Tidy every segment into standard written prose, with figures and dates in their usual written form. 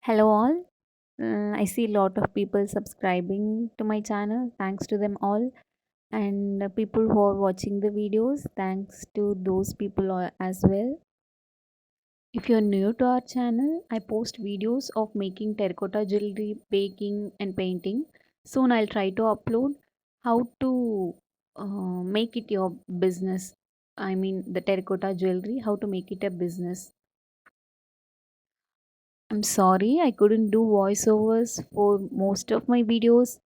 Hello all. I see a lot of people subscribing to my channel. Thanks to them all. And people who are watching the videos, thanks to those people as well. If you're new to our channel, I post videos of making terracotta jewelry, baking and painting. Soon I'll try to upload how to make it your business. I mean the terracotta jewelry, how to make it a business. I'm sorry I couldn't do voiceovers for most of my videos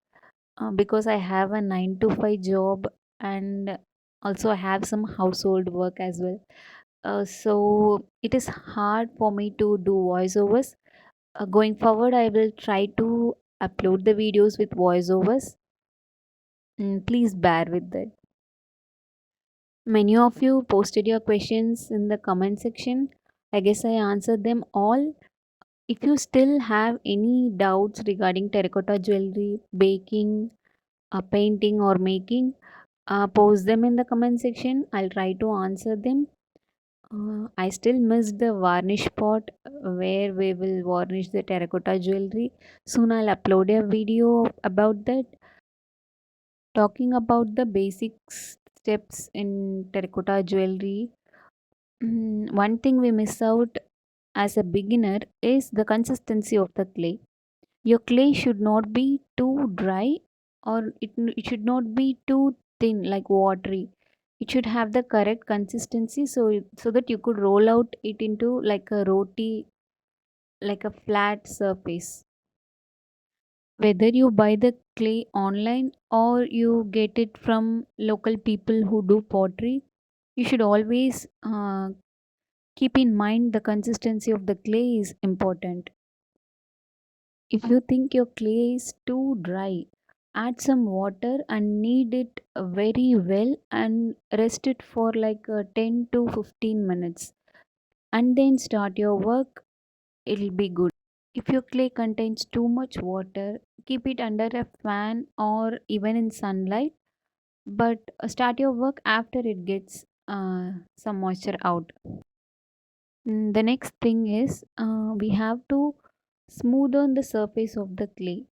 because I have a 9 to 5 job, and also I have some household work as well. So it is hard for me to do voiceovers. Going forward, I will try to upload the videos with voiceovers. Please bear with that. Many of you posted your questions in the comment section. I guess I answered them all. If you still have any doubts regarding terracotta jewelry, baking, painting, or making, post them in the comment section. I'll try to answer them. I still missed the varnish pot where we will varnish the terracotta jewelry. Soon I'll upload a video about that. Talking about the basic steps in terracotta jewelry. One thing we miss out as a beginner is the consistency of the clay. Your clay should not be too dry, or it should not be too thin like watery. It should have the correct consistency, so that you could roll out it into like a roti, like a flat surface. Whether you buy the clay online or you get it from local people who do pottery, you should always keep in mind the consistency of the clay is important. If you think your clay is too dry, add some water and knead it very well and rest it for like 10 to 15 minutes, and then start your work. It'll be good. If your clay contains too much water, keep it under a fan or even in sunlight, but start your work after it gets some moisture out. The next thing is we have to smoothen the surface of the clay.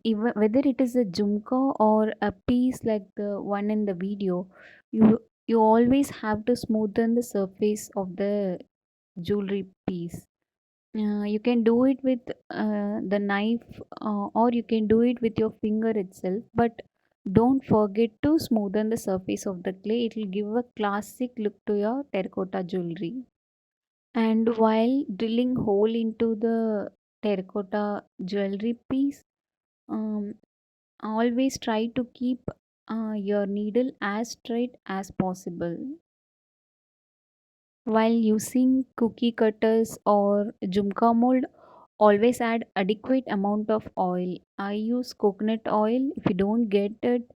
Even whether it is a jumka or a piece like the one in the video, you always have to smoothen the surface of the jewelry piece. You can do it with the knife, or you can do it with your finger itself, but don't forget to smoothen the surface of the clay. It will give a classic look to your terracotta jewelry. And while drilling hole into the terracotta jewelry piece, um, always try to keep your needle as straight as possible. While using cookie cutters or jumka mold, always add adequate amount of oil. I use coconut oil. If you don't get it,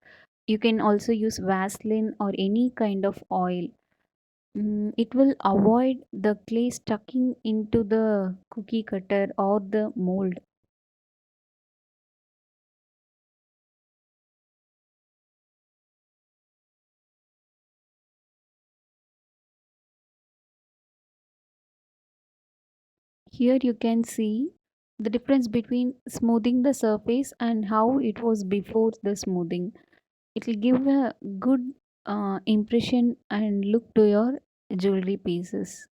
you can also use Vaseline or any kind of oil. It will avoid the clay stucking into the cookie cutter or the mold. Here you can see the difference between smoothing the surface and how it was before the smoothing. It will give a good impression and look to your jewelry pieces.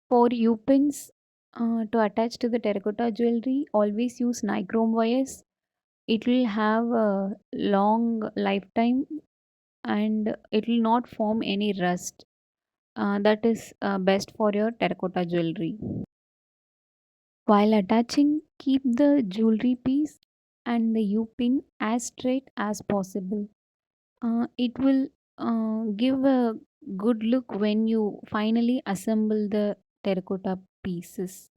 For U pins to attach to the terracotta jewelry, always use nichrome wires. It will have a long lifetime and it will not form any rust. That is best for your terracotta jewelry. While attaching, keep the jewelry piece and the U pin as straight as possible. It will give a good look when you finally assemble the terracotta pieces.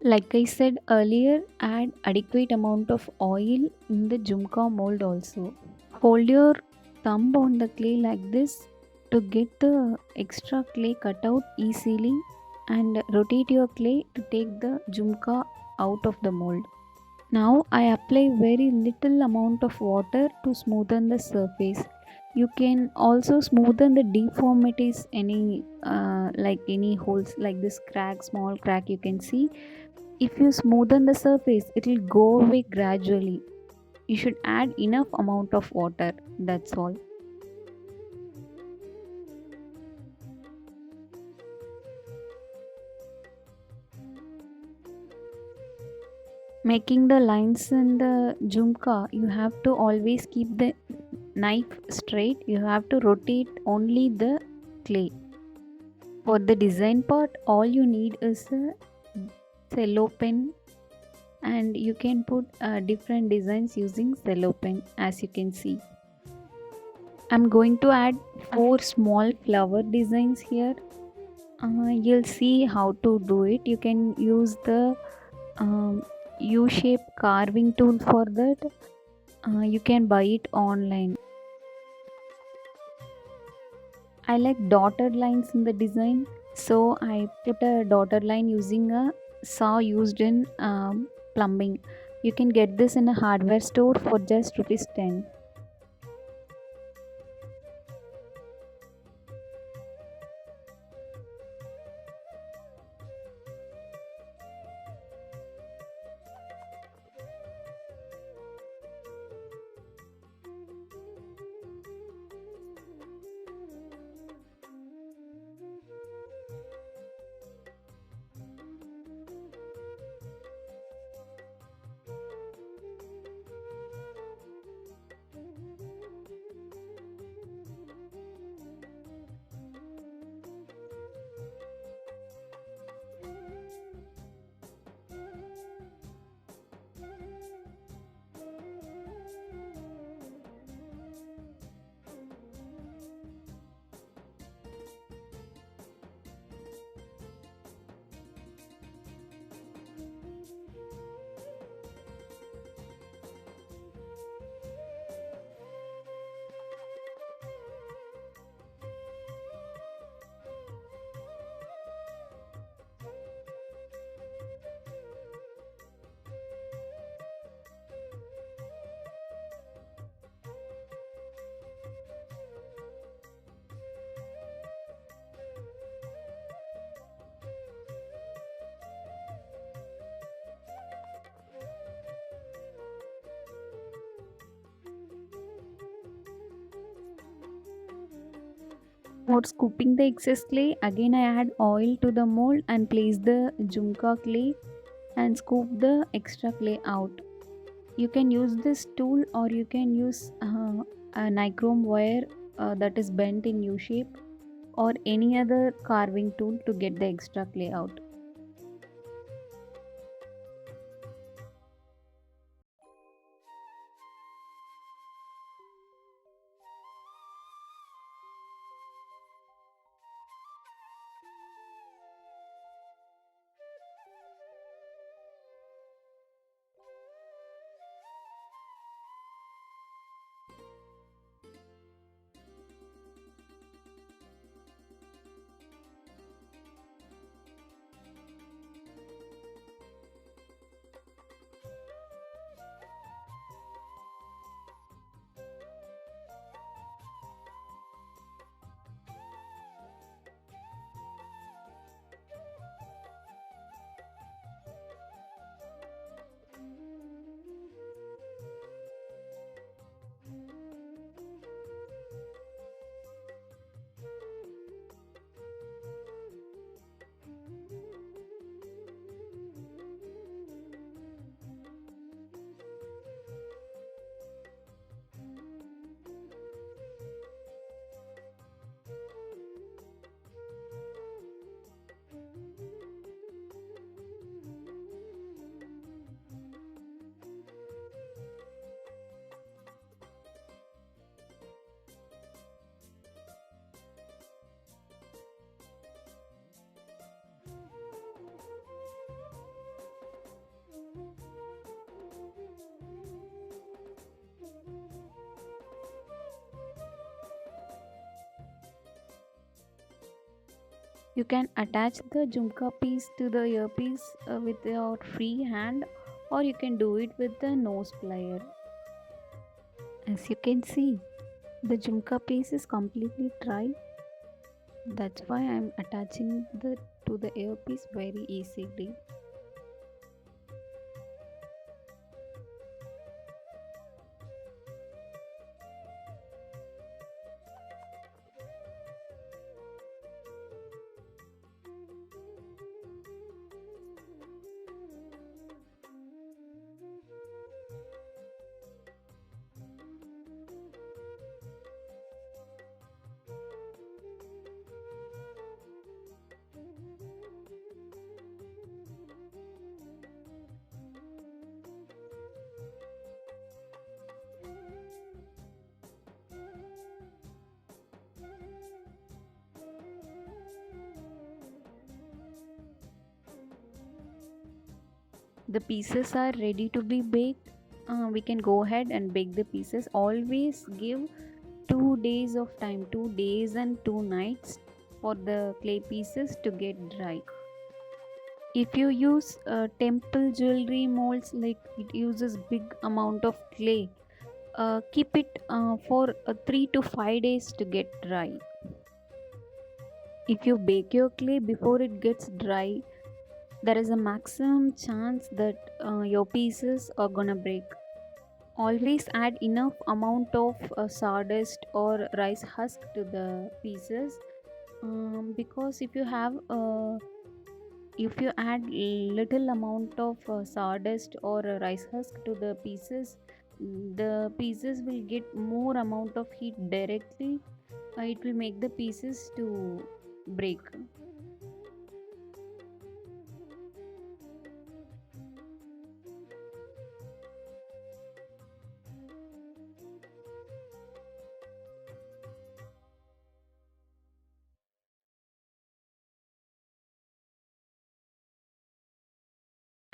Like I said earlier, add adequate amount of oil in the jumka mold also. Hold your thumb on the clay like this to get the extra clay cut out easily, and rotate your clay to take the jhumka out of the mold. Now I apply very little amount of water to smoothen the surface. You can also smoothen the deformities, any like any holes like this crack, small crack you can see. If you smoothen the surface, it will go away gradually. You should add enough amount of water. That's all. Making the lines in the jhumka, you have to always keep the knife straight. You have to rotate only the clay. For the design part, all you need is a cello pen, and you can put different designs using cello pen, as you can see. I'm going to add 4 small flower designs here. You'll see how to do it. You can use the um, U-shape carving tool for that. You can buy it online. I like dotted lines in the design, so I put a dotted line using a saw used in plumbing. You can get this in a hardware store for just rupees 10. For scooping the excess clay, again I add oil to the mold and place the jhumka clay and scoop the extra clay out. You can use this tool, or you can use a nichrome wire that is bent in U shape, or any other carving tool to get the extra clay out. You can attach the jhumka piece to the earpiece with your free hand, or you can do it with the nose plier. As you can see, the jhumka piece is completely dry. That's why I'm attaching the to the earpiece very easily. The pieces are ready to be baked. We can go ahead and bake the pieces. Always give 2 days of time, 2 days and 2 nights for the clay pieces to get dry. If you use temple jewelry molds, like it uses big amount of clay, keep it for 3 to 5 days to get dry. If you bake your clay before it gets dry, there is a maximum chance that your pieces are gonna break. Always add enough amount of sawdust or rice husk to the pieces, because if you add little amount of sawdust or rice husk to the pieces, the pieces will get more amount of heat directly. It will make the pieces to break.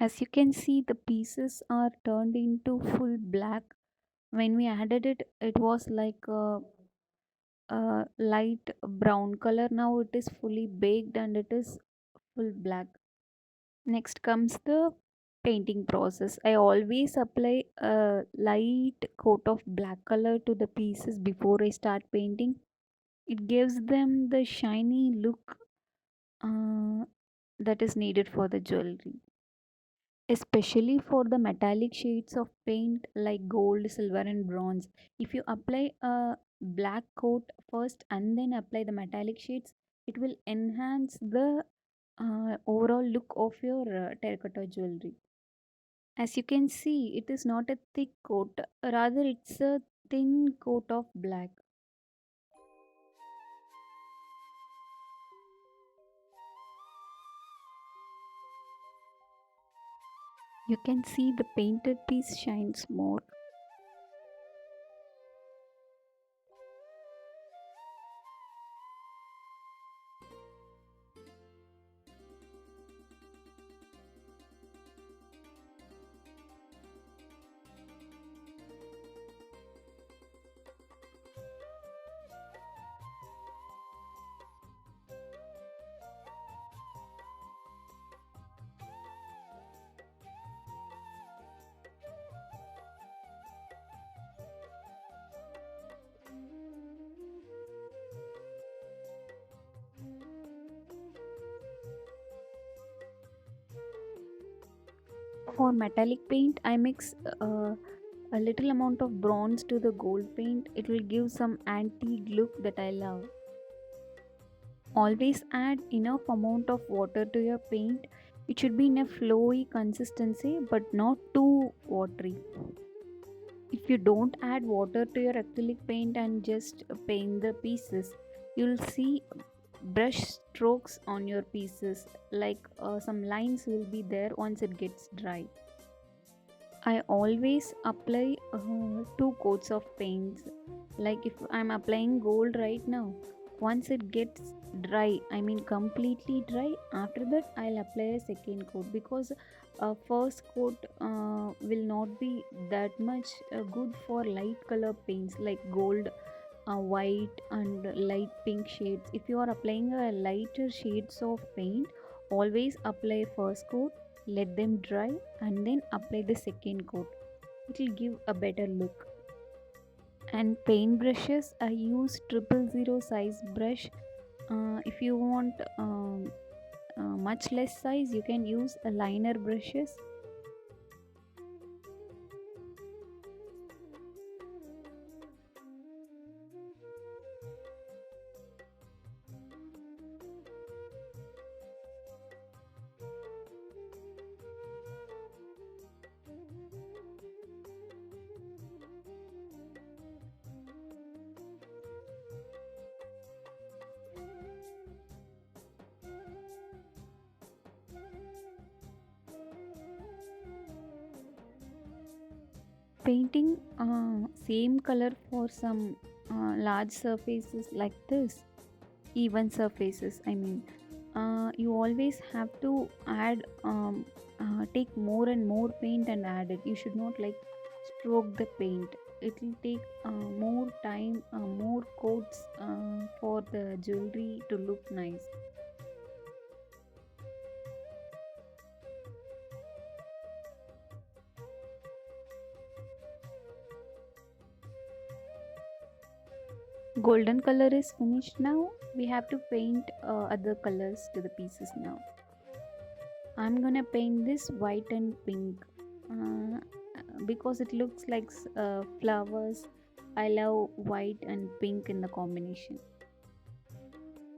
As you can see, the pieces are turned into full black. When we added it, it was like a light brown color. Now it is fully baked and it is full black. Next comes the painting process. I always apply a light coat of black color to the pieces before I start painting. It gives them the shiny look uh, that is needed for the jewelry, especially for the metallic shades of paint like gold, silver, and bronze. If you apply a black coat first and then apply the metallic shades, it will enhance the overall look of your terracotta jewelry. As you can see, it is not a thick coat, rather, it's a thin coat of black. You can see the painted piece shines more. For metallic paint, I mix a little amount of bronze to the gold paint. It will give some antique look that I love. Always add enough amount of water to your paint. It should be in a flowy consistency but not too watery. If you don't add water to your acrylic paint and just paint the pieces, you'll see brush strokes on your pieces, like some lines will be there once it gets dry. I always apply 2 coats of paints. Like if I'm applying gold right now, once it gets dry, I mean completely dry, after that I'll apply a second coat, because first coat will not be that much good for light color paints like gold. white and light pink shades. If you are applying a lighter shades of paint, always apply first coat, let them dry, and then apply the second coat. It will give a better look. And paint brushes, I use 000 size brush. If you want much less size, you can use a liner brushes. Painting same color for some large surfaces like this, even surfaces, I mean, you always have to add take more and more paint and add it. You should not like stroke the paint. It will take more time, more coats for the jewelry to look nice. Golden color is finished. Now we have to paint other colors to the pieces. Now I'm gonna paint this white and pink uh, because it looks like flowers. I love white and pink in the combination.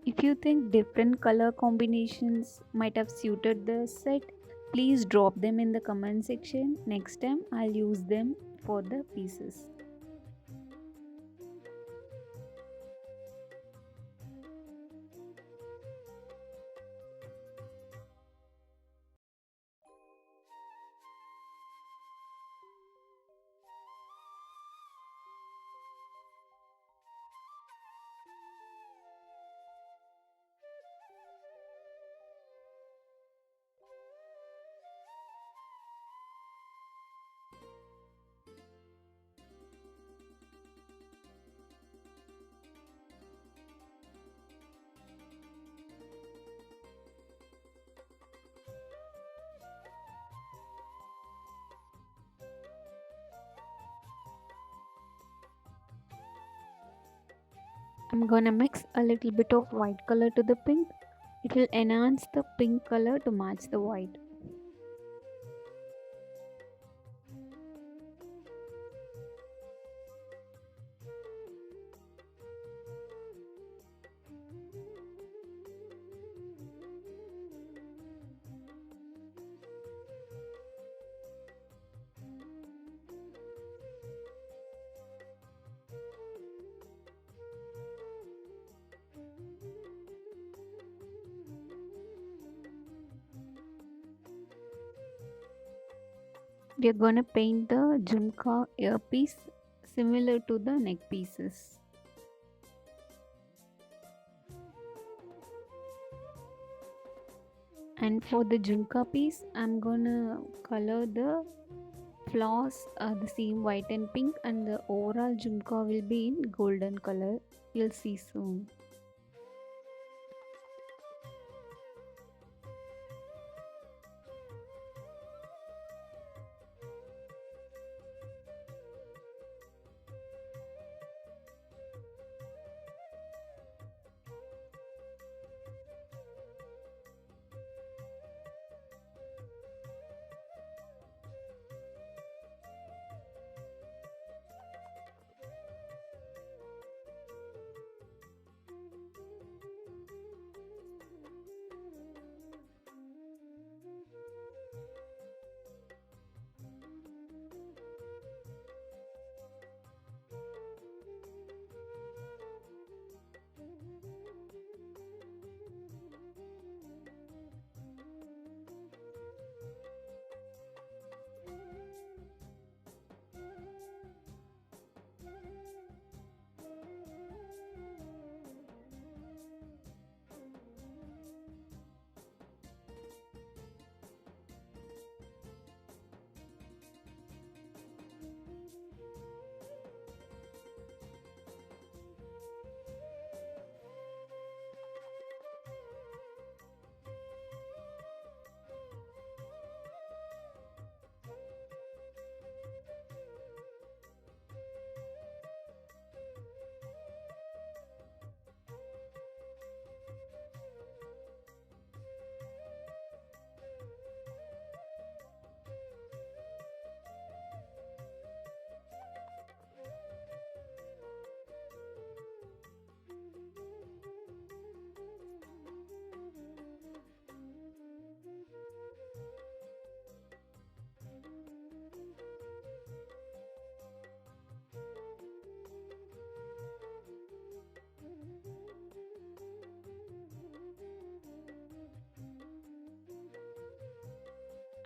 If you think different color combinations might have suited the set, please drop them in the comment section. Next time I'll use them for the pieces. I'm gonna mix a little bit of white color to the pink. It will enhance the pink color to match the white. We are gonna paint the jhumka earpiece similar to the neck pieces. And for the jhumka piece, I'm gonna color the flowers the same white and pink, and the overall jhumka will be in golden color. You'll see soon.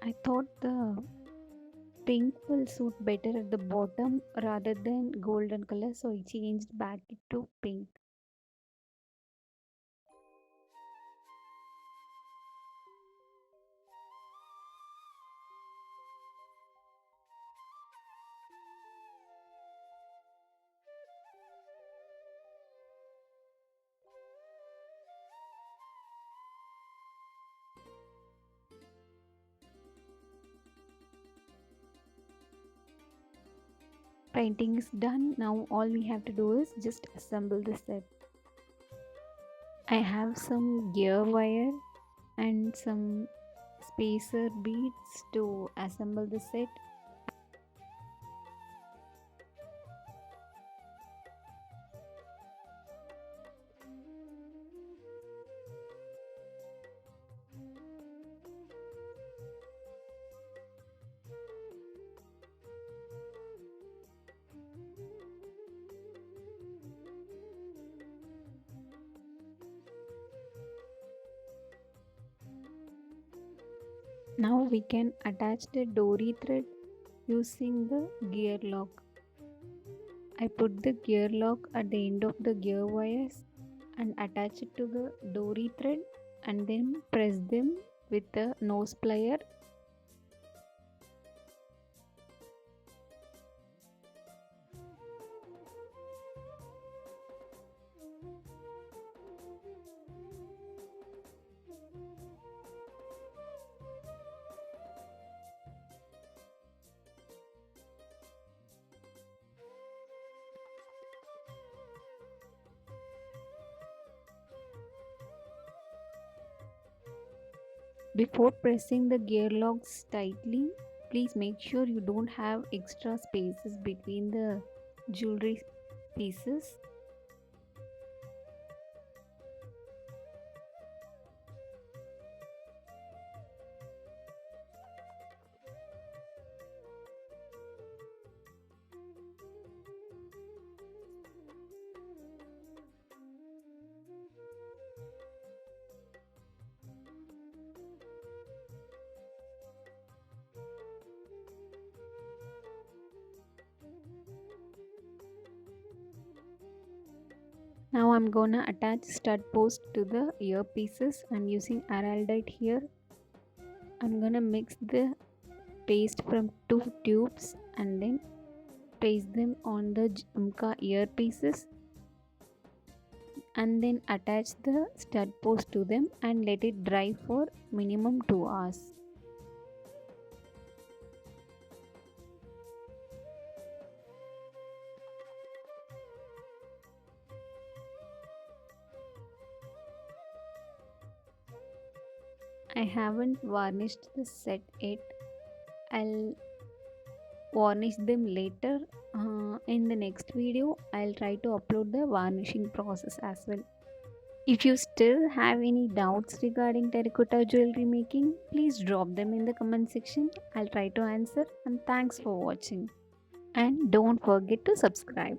I thought the pink will suit better at the bottom rather than golden color, so I changed back it to pink. Painting is done. Now all we have to do is just assemble the set. I have some gear wire and some spacer beads to assemble the set. Now we can attach the dory thread using the gear lock. I put the gear lock at the end of the gear wires and attach it to the dory thread and then press them with the nose plier. Before pressing the gear locks tightly, please make sure you don't have extra spaces between the jewelry pieces. Now I'm gonna attach stud post to the earpieces. I'm using araldite here. I'm gonna mix the paste from two tubes and then place them on the jhumka earpieces and then attach the stud post to them and let it dry for minimum 2 hours. I haven't varnished the set yet. I'll varnish them later. In the next video, I'll try to upload the varnishing process as well. If you still have any doubts regarding terracotta jewelry making, please drop them in the comment section. I'll try to answer, and thanks for watching. And don't forget to subscribe.